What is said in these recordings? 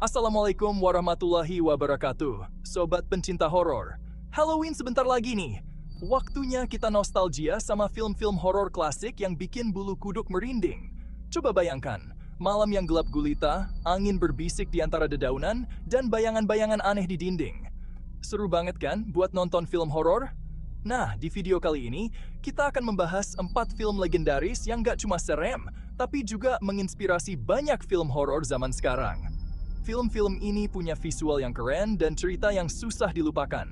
Assalamualaikum warahmatullahi wabarakatuh, sobat pencinta horor. Halloween sebentar lagi nih. Waktunya kita nostalgia sama film-film horor klasik yang bikin bulu kuduk merinding. Coba bayangkan, malam yang gelap gulita, angin berbisik di antara dedaunan, dan bayangan-bayangan aneh di dinding. Seru banget kan buat nonton film horor? Nah, di video kali ini, kita akan membahas 4 film legendaris yang gak cuma serem, tapi juga menginspirasi banyak film horor zaman sekarang. Film-film ini punya visual yang keren dan cerita yang susah dilupakan.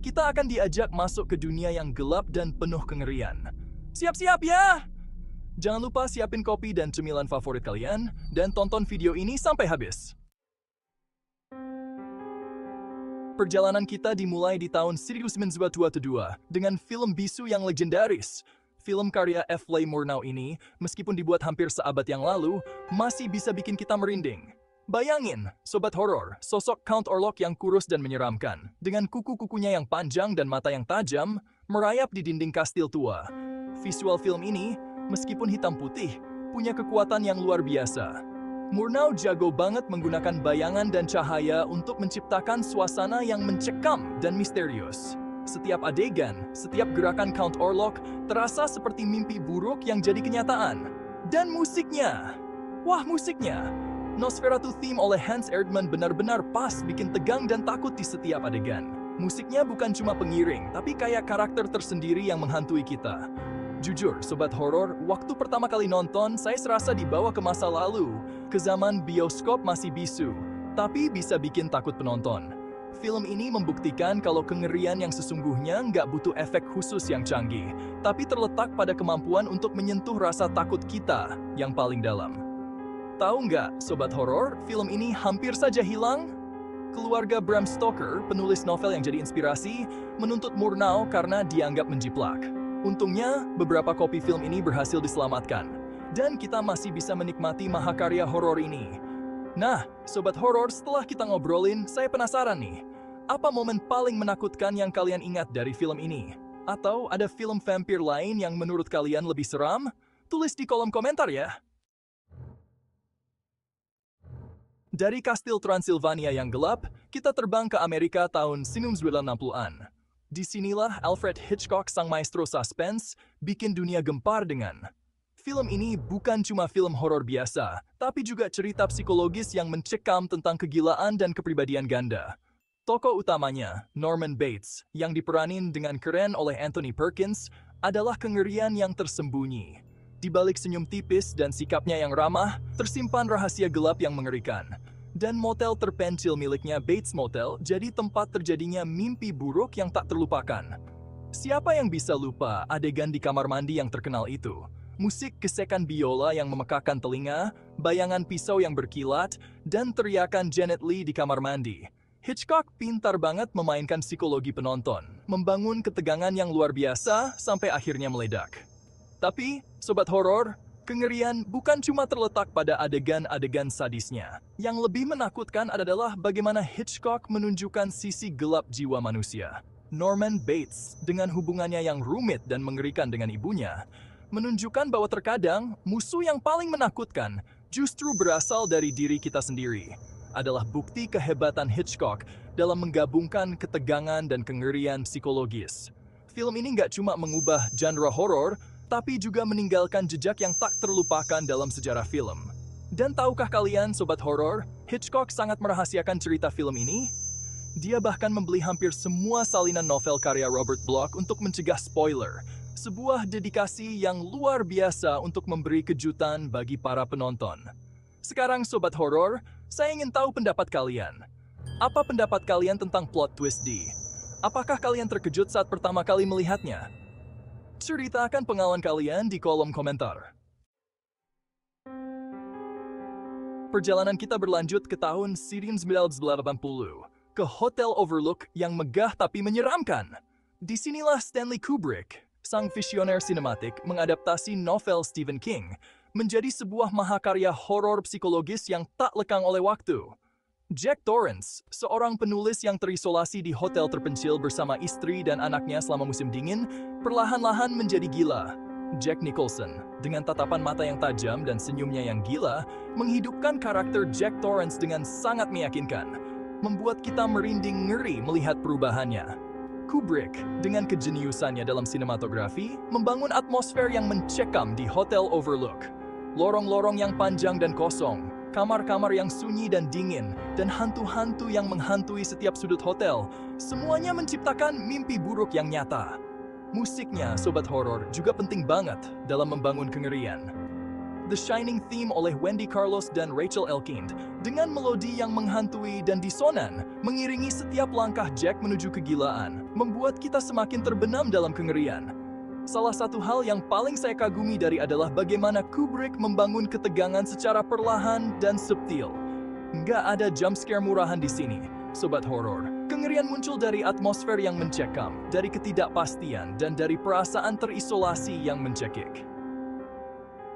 Kita akan diajak masuk ke dunia yang gelap dan penuh kengerian. Siap-siap ya! Jangan lupa siapin kopi dan cemilan favorit kalian, dan tonton video ini sampai habis. Perjalanan kita dimulai di tahun 1922 dengan film bisu yang legendaris. Film karya F. Leigh Murnau ini, meskipun dibuat hampir seabad yang lalu, masih bisa bikin kita merinding. Bayangin, sobat horor, sosok Count Orlok yang kurus dan menyeramkan, dengan kuku-kukunya yang panjang dan mata yang tajam, merayap di dinding kastil tua. Visual film ini, meskipun hitam putih, punya kekuatan yang luar biasa. Murnau jago banget menggunakan bayangan dan cahaya untuk menciptakan suasana yang mencekam dan misterius. Setiap adegan, setiap gerakan Count Orlok terasa seperti mimpi buruk yang jadi kenyataan. Dan musiknya, wah musiknya! Nosferatu theme oleh Hans Erdmann benar-benar pas bikin tegang dan takut di setiap adegan. Musiknya bukan cuma pengiring, tapi kayak karakter tersendiri yang menghantui kita. Jujur, sobat horor, waktu pertama kali nonton, saya serasa dibawa ke masa lalu, ke zaman bioskop masih bisu, tapi bisa bikin takut penonton. Film ini membuktikan kalau kengerian yang sesungguhnya nggak butuh efek khusus yang canggih, tapi terletak pada kemampuan untuk menyentuh rasa takut kita yang paling dalam. Tahu nggak, sobat horor, film ini hampir saja hilang? Keluarga Bram Stoker, penulis novel yang jadi inspirasi, menuntut Murnau karena dianggap menjiplak. Untungnya, beberapa kopi film ini berhasil diselamatkan, dan kita masih bisa menikmati mahakarya horor ini. Nah, sobat horor, setelah kita ngobrolin, saya penasaran nih, apa momen paling menakutkan yang kalian ingat dari film ini? Atau ada film vampir lain yang menurut kalian lebih seram? Tulis di kolom komentar ya! Dari kastil Transilvania yang gelap, kita terbang ke Amerika tahun 1960-an. Disinilah Alfred Hitchcock, sang maestro suspense, bikin dunia gempar dengan. Film ini bukan cuma film horor biasa, tapi juga cerita psikologis yang mencekam tentang kegilaan dan kepribadian ganda. Tokoh utamanya, Norman Bates, yang diperanin dengan keren oleh Anthony Perkins, adalah kengerian yang tersembunyi. Di balik senyum tipis dan sikapnya yang ramah, tersimpan rahasia gelap yang mengerikan. Dan motel terpencil miliknya, Bates Motel, jadi tempat terjadinya mimpi buruk yang tak terlupakan. Siapa yang bisa lupa adegan di kamar mandi yang terkenal itu? Musik gesekan biola yang memekakkan telinga, bayangan pisau yang berkilat, dan teriakan Janet Leigh di kamar mandi. Hitchcock pintar banget memainkan psikologi penonton, membangun ketegangan yang luar biasa sampai akhirnya meledak. Tapi, sobat horor, kengerian bukan cuma terletak pada adegan-adegan sadisnya. Yang lebih menakutkan adalah bagaimana Hitchcock menunjukkan sisi gelap jiwa manusia. Norman Bates, dengan hubungannya yang rumit dan mengerikan dengan ibunya, menunjukkan bahwa terkadang musuh yang paling menakutkan justru berasal dari diri kita sendiri. Adalah bukti kehebatan Hitchcock dalam menggabungkan ketegangan dan kengerian psikologis. Film ini nggak cuma mengubah genre horor, tapi juga meninggalkan jejak yang tak terlupakan dalam sejarah film. Dan tahukah kalian, sobat horor, Hitchcock sangat merahasiakan cerita film ini? Dia bahkan membeli hampir semua salinan novel karya Robert Bloch untuk mencegah spoiler. Sebuah dedikasi yang luar biasa untuk memberi kejutan bagi para penonton. Sekarang, sobat horor, saya ingin tahu pendapat kalian. Apa pendapat kalian tentang plot twist D? Apakah kalian terkejut saat pertama kali melihatnya? Ceritakan pengalaman kalian di kolom komentar. Perjalanan kita berlanjut ke tahun 1980, ke Hotel Overlook yang megah tapi menyeramkan. Disinilah Stanley Kubrick, sang visioner sinematik, mengadaptasi novel Stephen King, menjadi sebuah mahakarya horor psikologis yang tak lekang oleh waktu. Jack Torrance, seorang penulis yang terisolasi di hotel terpencil bersama istri dan anaknya selama musim dingin, perlahan-lahan menjadi gila. Jack Nicholson, dengan tatapan mata yang tajam dan senyumnya yang gila, menghidupkan karakter Jack Torrance dengan sangat meyakinkan, membuat kita merinding ngeri melihat perubahannya. Kubrick, dengan kejeniusannya dalam sinematografi, membangun atmosfer yang mencekam di Hotel Overlook. Lorong-lorong yang panjang dan kosong, kamar-kamar yang sunyi dan dingin, dan hantu-hantu yang menghantui setiap sudut hotel, semuanya menciptakan mimpi buruk yang nyata. Musiknya, sobat horor, juga penting banget dalam membangun kengerian. The Shining theme oleh Wendy Carlos dan Rachel Elkind, dengan melodi yang menghantui dan disonan, mengiringi setiap langkah Jack menuju kegilaan, membuat kita semakin terbenam dalam kengerian. Salah satu hal yang paling saya kagumi dari adalah bagaimana Kubrick membangun ketegangan secara perlahan dan subtil. Nggak ada jump scare murahan di sini, sobat horor. Kengerian muncul dari atmosfer yang mencekam, dari ketidakpastian, dan dari perasaan terisolasi yang mencekik.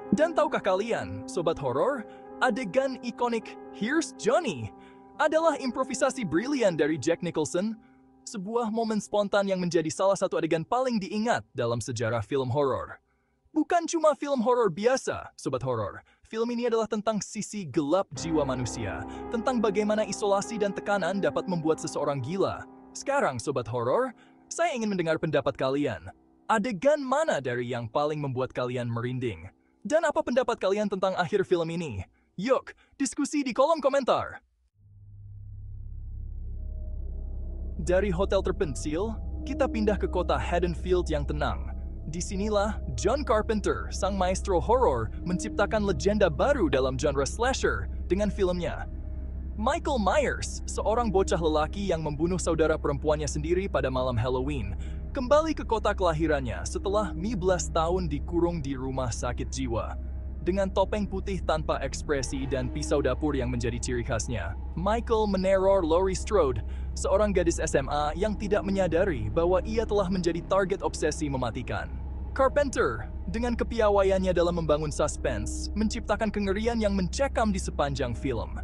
Dan tahukah kalian, sobat horor, adegan ikonik "Here's Johnny" adalah improvisasi brilian dari Jack Nicholson, sebuah momen spontan yang menjadi salah satu adegan paling diingat dalam sejarah film horor. Bukan cuma film horor biasa, sobat horor. Film ini adalah tentang sisi gelap jiwa manusia, tentang bagaimana isolasi dan tekanan dapat membuat seseorang gila. Sekarang, sobat horor, saya ingin mendengar pendapat kalian. Adegan mana dari yang paling membuat kalian merinding? Dan apa pendapat kalian tentang akhir film ini? Yuk, diskusi di kolom komentar. Dari hotel terpencil, kita pindah ke kota Haddonfield yang tenang. Disinilah John Carpenter, sang maestro horor, menciptakan legenda baru dalam genre slasher dengan filmnya. Michael Myers, seorang bocah lelaki yang membunuh saudara perempuannya sendiri pada malam Halloween, kembali ke kota kelahirannya setelah 15 tahun dikurung di rumah sakit jiwa. Dengan topeng putih tanpa ekspresi dan pisau dapur yang menjadi ciri khasnya, Michael meneror Laurie Strode, seorang gadis SMA yang tidak menyadari bahwa ia telah menjadi target obsesi mematikan. Carpenter, dengan kepiawaiannya dalam membangun suspense, menciptakan kengerian yang mencekam di sepanjang film.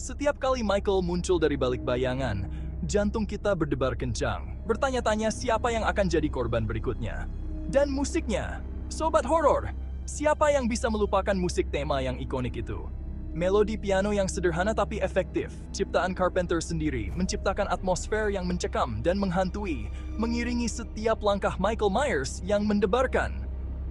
Setiap kali Michael muncul dari balik bayangan, jantung kita berdebar kencang, bertanya-tanya siapa yang akan jadi korban berikutnya. Dan musiknya, sobat horor, siapa yang bisa melupakan musik tema yang ikonik itu? Melodi piano yang sederhana tapi efektif, ciptaan Carpenter sendiri, menciptakan atmosfer yang mencekam dan menghantui, mengiringi setiap langkah Michael Myers yang mendebarkan.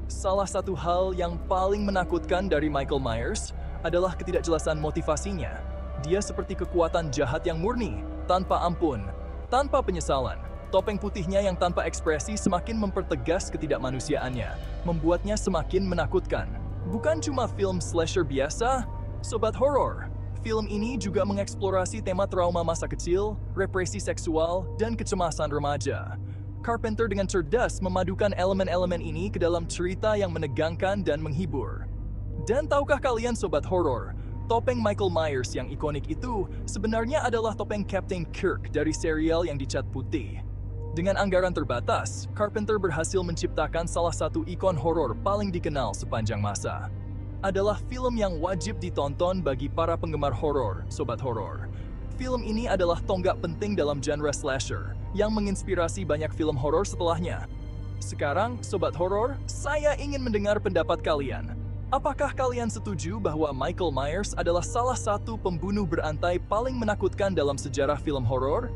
Salah satu hal yang paling menakutkan dari Michael Myers adalah ketidakjelasan motivasinya. Dia seperti kekuatan jahat yang murni, tanpa ampun, tanpa penyesalan. Topeng putihnya yang tanpa ekspresi semakin mempertegas ketidakmanusiaannya, membuatnya semakin menakutkan. Bukan cuma film slasher biasa, sobat horor. Film ini juga mengeksplorasi tema trauma masa kecil, represi seksual, dan kecemasan remaja. Carpenter dengan cerdas memadukan elemen-elemen ini ke dalam cerita yang menegangkan dan menghibur. Dan tahukah kalian, sobat horor, topeng Michael Myers yang ikonik itu sebenarnya adalah topeng Captain Kirk dari serial yang dicat putih. Dengan anggaran terbatas, Carpenter berhasil menciptakan salah satu ikon horor paling dikenal sepanjang masa. Adalah film yang wajib ditonton bagi para penggemar horor, sobat horor. Film ini adalah tonggak penting dalam genre slasher, yang menginspirasi banyak film horor setelahnya. Sekarang, sobat horor, saya ingin mendengar pendapat kalian. Apakah kalian setuju bahwa Michael Myers adalah salah satu pembunuh berantai paling menakutkan dalam sejarah film horor?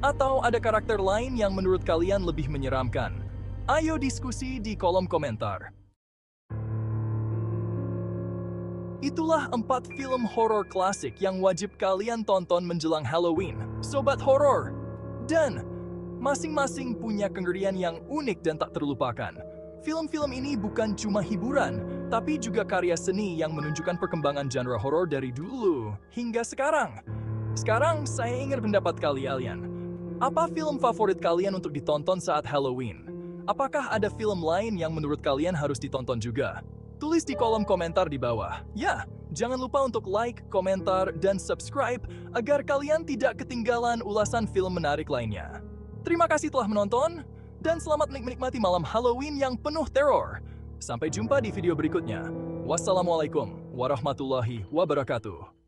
Atau ada karakter lain yang menurut kalian lebih menyeramkan? Ayo diskusi di kolom komentar. Itulah 4 film horor klasik yang wajib kalian tonton menjelang Halloween, sobat horor. Dan masing-masing punya kengerian yang unik dan tak terlupakan. Film-film ini bukan cuma hiburan, tapi juga karya seni yang menunjukkan perkembangan genre horor dari dulu hingga sekarang. Sekarang saya ingin pendapat kalian. Apa film favorit kalian untuk ditonton saat Halloween? Apakah ada film lain yang menurut kalian harus ditonton juga? Tulis di kolom komentar di bawah. Ya, jangan lupa untuk like, komentar, dan subscribe agar kalian tidak ketinggalan ulasan film menarik lainnya. Terima kasih telah menonton, dan selamat menikmati malam Halloween yang penuh teror. Sampai jumpa di video berikutnya. Wassalamualaikum warahmatullahi wabarakatuh.